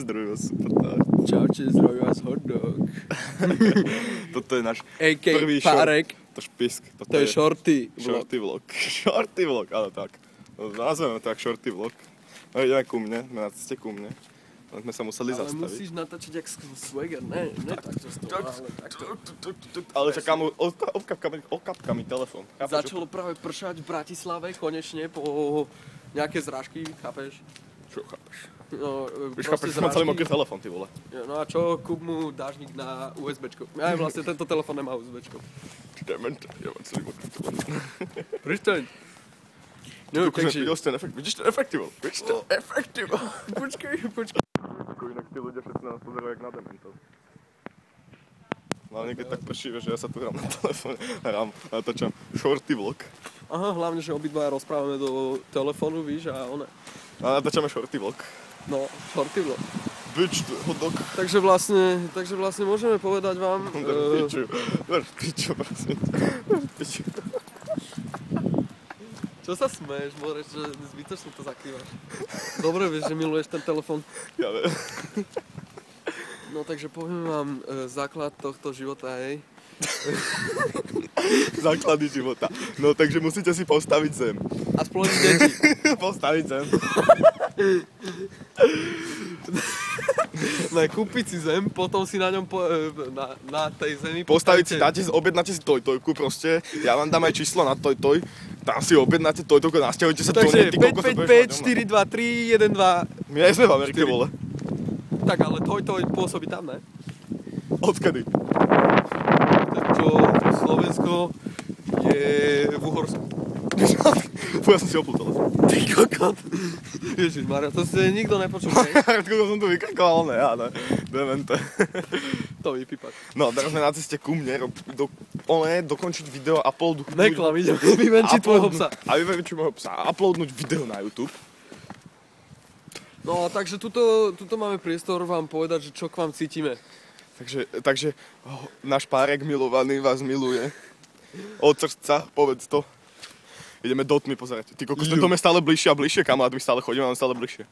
Zdraví vás super. Čaute, zdraví vás hotdog. Toto je náš prvý Párek. To špisk. To je shorty vlog. Shorty vlog, áno tak. Nazveme to tak shorty vlog. No ideme ku mne, sme na ceste ku mne. Sme sa museli zastaviť. Ale musíš natáčať jak swagger, ne takto z toho, ale takto. Ale čakám, okapka mi telefón. Začalo práve pršať v Bratislave, konečne po nejaké zrážky, chápeš? Čo chápeš? No, Víš, chápeš, že mám celý mokrý telefón, ty vole. No a čo, kúp mu dážnik na USBčko. Aj vlastne tento telefón nemá USBčko. Dement, ja mám celý mokrý telefón. Pristaň. No, takže... Vidíš ten efektivo? Vidíš ten efektivo? Počkej. Inak tí ľudia všetci na nás pozerajú jak na dementov. Hlavne keď tak prší, že ja sa tu hrám na telefóne, natáčam shorty vlog. Aha, hlavne, že obidva rozprávame do telefónu, víš, a one. A natáčame shorty vlog. No, shorty vlog. Bitch, hodok. Takže vlastne môžeme povedať vám... Pičo, prosím. Pičo. Čo sa smeješ, More, že zbytočne to zakrývaš. Dobre vieš, že miluješ ten telefón. Ja viem. No takže poviem vám základ tohto života, hej. Základy života. No takže musíte si postaviť zem. A splodiť deti. Postaviť zem. Ne, kúpiť si zem, potom si na ňom na tej zemi postaviť si, objednáte si tojtojku proste. Ja vám dám aj číslo na tojtoj. Tam si objednáte tojtojku, nasťahujte sa do nej. Takže 5, 4, 2, 3, 1, 2. My aj sme v Amerike, vole. Tak ale toj pôsobí tam, ne? Odkedy? Čo Slovensko je v Uhorsku. Ja som si opol telefón. Ty kokot. Ježišmaria, to si nikto nepočul, hej? Koľko som tu vykrkoval, ne, ja ne. Demente. To vypípať. No, teraz sme na ceste ku mne dokončiť video, uploadnúť... Neklam, idem vyvenčiť tvojho psa. A vyvenčiť môjho psa. Uploadnúť video na YouTube. No, takže tuto máme priestor vám povedať, že čo k vám cítime. Takže náš Párek milovaný vás miluje. Od srdca, povedz to. Ideme do tmy pozerať. Ty kokos, ten dom je stále bližšie a bližšie, kamarát, my stále chodíme, máme stále bližšie.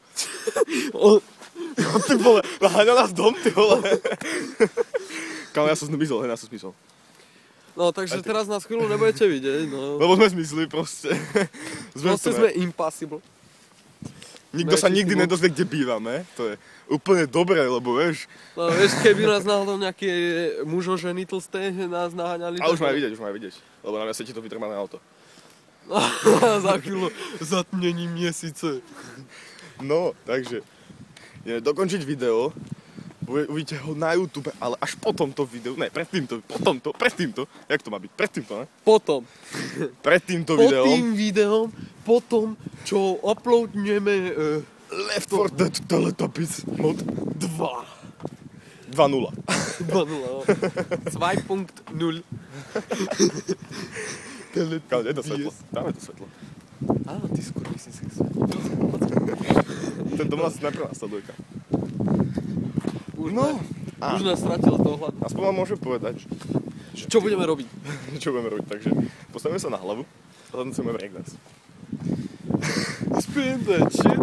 Ty vole, naháňa nás dom, ty vole. Kamarát, ja som zmizol. No, takže teraz nás chvíľu nebudete vidieť, no. Lebo sme zmizli proste. Sme impossible. Nikto sa nikdy nedozvie, kde bývame. To je úplne dobré, lebo vieš... No, vieš, keby nás náhodou nejaké mužo, ženy tlsté nás naháňali... A už má vidieť. Lebo na mňa svieti to vytrmané auto. Za chvíľu zatmnení miesice. No, takže ideme dokončiť video, uvidíte ho na YouTube, ale až po tomto videu, ne, pred týmto, jak to má byť, pred týmto, ne? Potom. Pred týmto videom. Po tým videom, potom, čo uploadneme Left 4 Dead Teletubbies mod 2.0. 2.0, no. 2.0. Kámo, je to svetlo. Dáme to svetlo. Áno, ty skurvysnícky svetlo. Ten dom nás najprv nasleduje. Už nás stratilo toho hľadu. Aspoň vám môžem povedať, čo budeme robiť. Takže postavíme sa na hlavu a zancujeme breakdance. Spin that shit.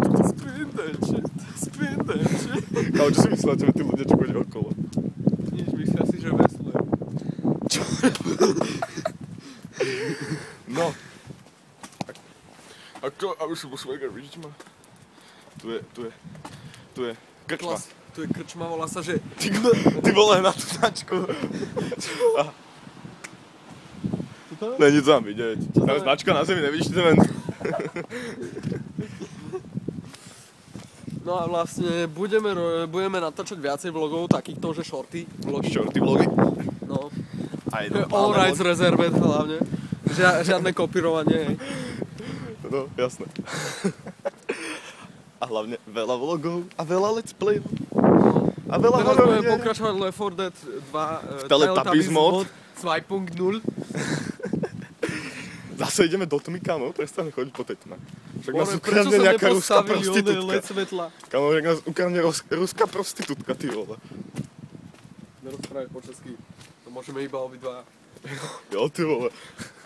Kámo, čo si myslela, tí ľudia, čo chodia okolo? Nič, myslia si, že veslujem. Čo? No. A už som swagger, vidíte ma? Tu je krčma. Tu je krčma, volá sa, že... Ty vole, na tú značku. Není to tam vidieť. Tá značka na zemi, nevidíš ten ven. No a vlastne budeme natáčať viacej vlogov, takýchto, že shorty vlogy. Shorty vlogy? No. All rights reserved hlavne. Žiadne kopírovanie, hej. No, jasné. A hlavne veľa vlogov a veľa let's play. A veľa teraz budeme pokračovať Left 4 Dead 2 Teletubbies mod 2.0. Zase ideme do tmy, kámo, prestane chodiť po tej tme. Však nás ukradne nejaká ruská prostitútka. Kámo, však nás ukradne ruská prostitútka, ty vole. Nerozprávaj po česky, to môžeme iba obidva. Jo, ty vole.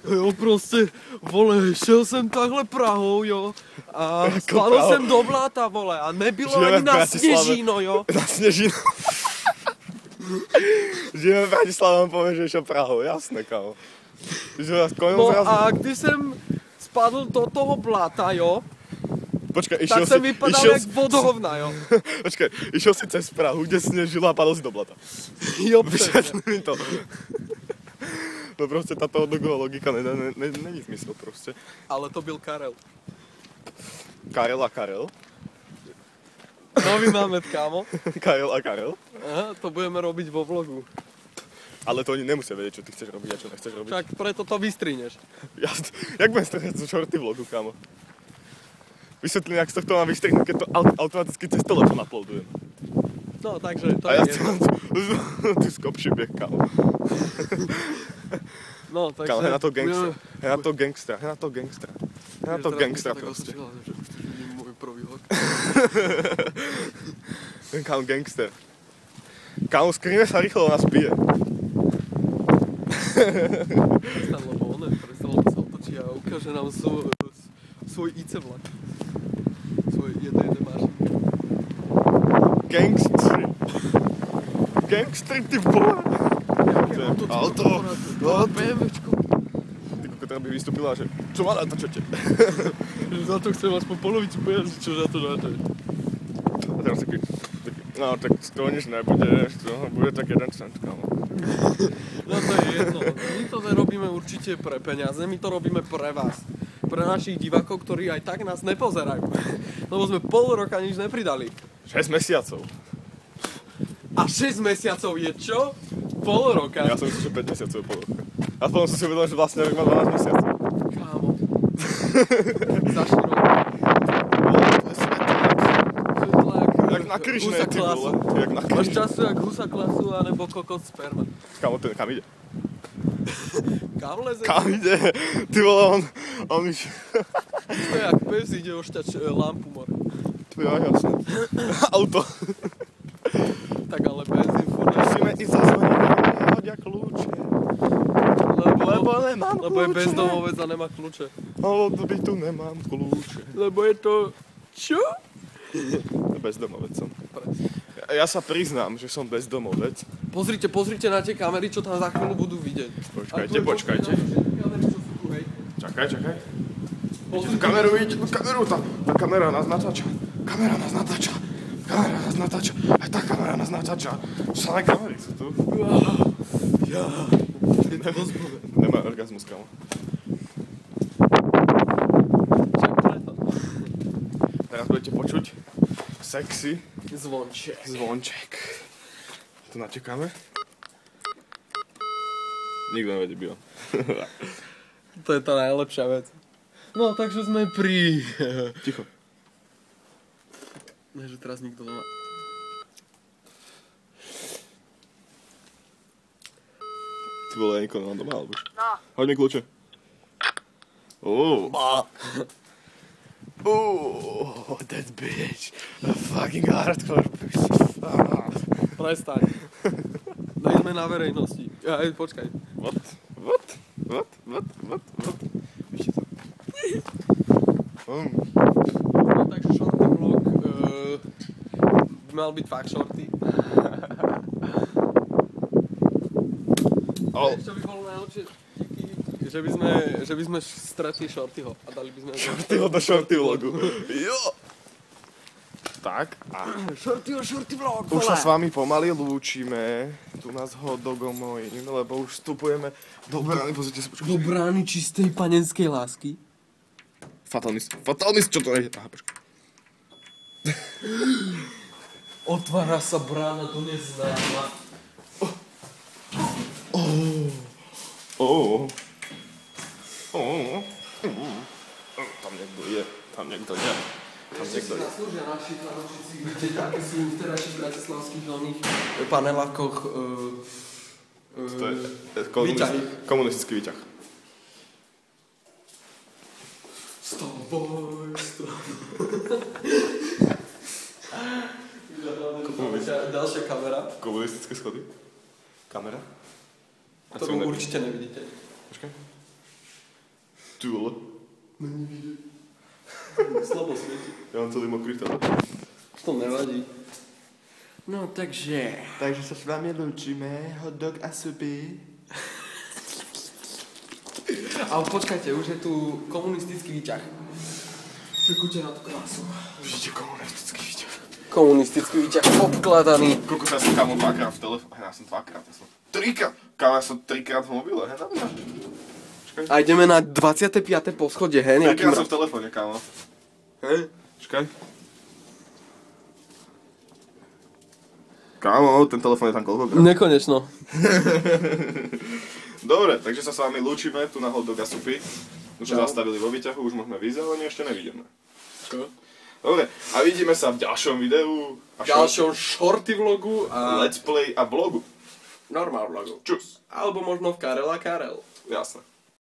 Jo, prostě, vole, šel jsem takhle Prahou, jo, a spadl jsem do bláta, vole, a nebylo ani na Sněžíno, jo. Na Sněžíno. Žijeme v Bratislave, on povie, že išiel Prahou, jasné, kámo. No a když jsem spadl do toho bláta, jo, počkaj, tak jsem vypadal jak vodohovna, jo. Počkaj, išiel si cez Prahu, kde snežilo a padol si do blata. Jo, přesně. Vysvetlím to. No prostě tato logika není smysl prostě. Ale to byl Karel. Karel a Karel? Nový námet, kámo. Karel a Karel? Aha, to budeme robiť vo vlogu. Ale to oni nemusia vedieť, čo ty chceš robiť a čo nechceš robiť. Však preto to vystrihneš. Jasne. Jak budem strihať zo shorty vlogu, kámo? Vysvetlím, jak z tohto mám vystrihnúť, keď to automaticky cez telefón uploadujem. No, takže to a je ja jedno. Ty skopší bieh, kámo. No, takže... Kámo, hej na to gangstra. Hej na to gangstra proste. Že už tu vidím môj prvý vlog. Kámo, gangster. Kámo, skrýme sa rýchlo, on nás bije. Prestan, lebo on sa otočí a ukáže nám svoj IC vlak. Svoj jeden mášin. Gangstri, ty vole. Auto. BMWčko. Ty koko, teda by vystúpila, že čo má natáčate? Za to chcem aspoň polovicu peniazy, čo za to dáte. A teraz taký, no tak to nič nebudeš, to bude tak 1 cent, kámo. No to je jedno. My to nerobíme určite pre peniaze, my to robíme pre vás. Pre našich divákov, ktorí aj tak nás nepozerajú. Lebo sme pol roka nič nepridali. 6 mesiacov. A 6 mesiacov je čo? Pol roka. Ja som myslel, že 5 mesiacov je pol roka. A potom som si uvedomil, že vlastne rok má 12 mesiacov. Kámo. Začni robiť. Jak na kryžnej, ty vole. Jak na Máš kryžnej. času jak husa klasu, anebo kokot sperma. Kámo, ten kam ide? Kam leze? Kam ide? Ty vole, on už... To je jak pes ide ošťať lampu more. Ja, jasne. Auto. Tak ale benzín furt. Musíme ísť zazvoniť, nehodia kľúče. Lebo nemám kľúče. Lebo je bezdomovec a nemá kľúče. Ale do bytu nemám kľúče. Lebo je to... Čo? Bezdomovec som. Ja sa priznám, že som bezdomovec. Pozrite na tie kamery, čo tam za chvíľu budú vidieť. Počkajte. Čakaj. Vidíte tú kameru, tá kamera nás natáča. Aj tá kamera nás natáča. Samé kamery sú tu. Ja. Je to rozbové. Nemá orgazmus, kámo. Čak preto. Teraz budete počuť sexy zvonček. Tu načekáme. Nikto nevedie bio. To je tá najlepšia vec. No, takže sme pri... Ticho. Ne, že teraz nikto doma. Ty vole, Janko, nemám doma, alebo čo? Hoď mi kľúče. That bitch. A fucking hardcore bitch. Prestaň. Nejsme na verejnosti. Počkaj. What? Ešte to. No, takže shorty vlog by mal byť fakt shorty. Čo by bolo najlepšie? Že by sme stretli Shortyho a dali by sme... Shortyho do shorty vlogu. Jo! Tak a... Shorty vlog, už sa s vami pomaly lúčime. Tu nás hodogom mojím, lebo už vstupujeme do brány, pozrite sa, počkaj. Do brány čistej panenskej lásky. Fatalist, čo to je? Aha, počkaj. Otvára sa brána do neznáma. Tam niekto je. Zaslúžia naši fanúšici vidieť, aké sú v terajších bratislavských dolných panelákoch To je výťah. komunistický výťah. Stop boy. Ďalšia kamera. Komunistické schody. Kamera. Ktorú určite nevidíte. Počkaj. Ty vole. Slabo svieti. Ja mám celý mokrý telefon. To nevadí. No takže... Takže sa s vami lúčime, hot dog a supy. Ale počkajte, už je tu komunistický výťah. Čakujte na tú krásu. Vidíte komunistický výťah. Komunistický výťah obkladaný. Koľko sa som kamo dvakrát v telefóne. Ja som dvakrát, ja som... Trikrát. Kamo, ja som trikrát v mobile, hej, dobra. A ideme na 25. poschodie, hej? Trikrát som v telefóne, kamo. Hej? Čakaj. Kámo, ten telefón je tam koľkokrát? Nekonečno. Dobre, takže sa s vami lúčime tu na hot dog a supy. Už sa Čau. zastavili vo výťahu, už môžeme vyjsť, ale my ešte nevidíme. Čo? Dobre, a vidíme sa v ďalšom videu. V ďalšom shorty vlogu a Let's play a vlogu. normál vlogu. Čus. Alebo možno v Karel a Karel. Jasne.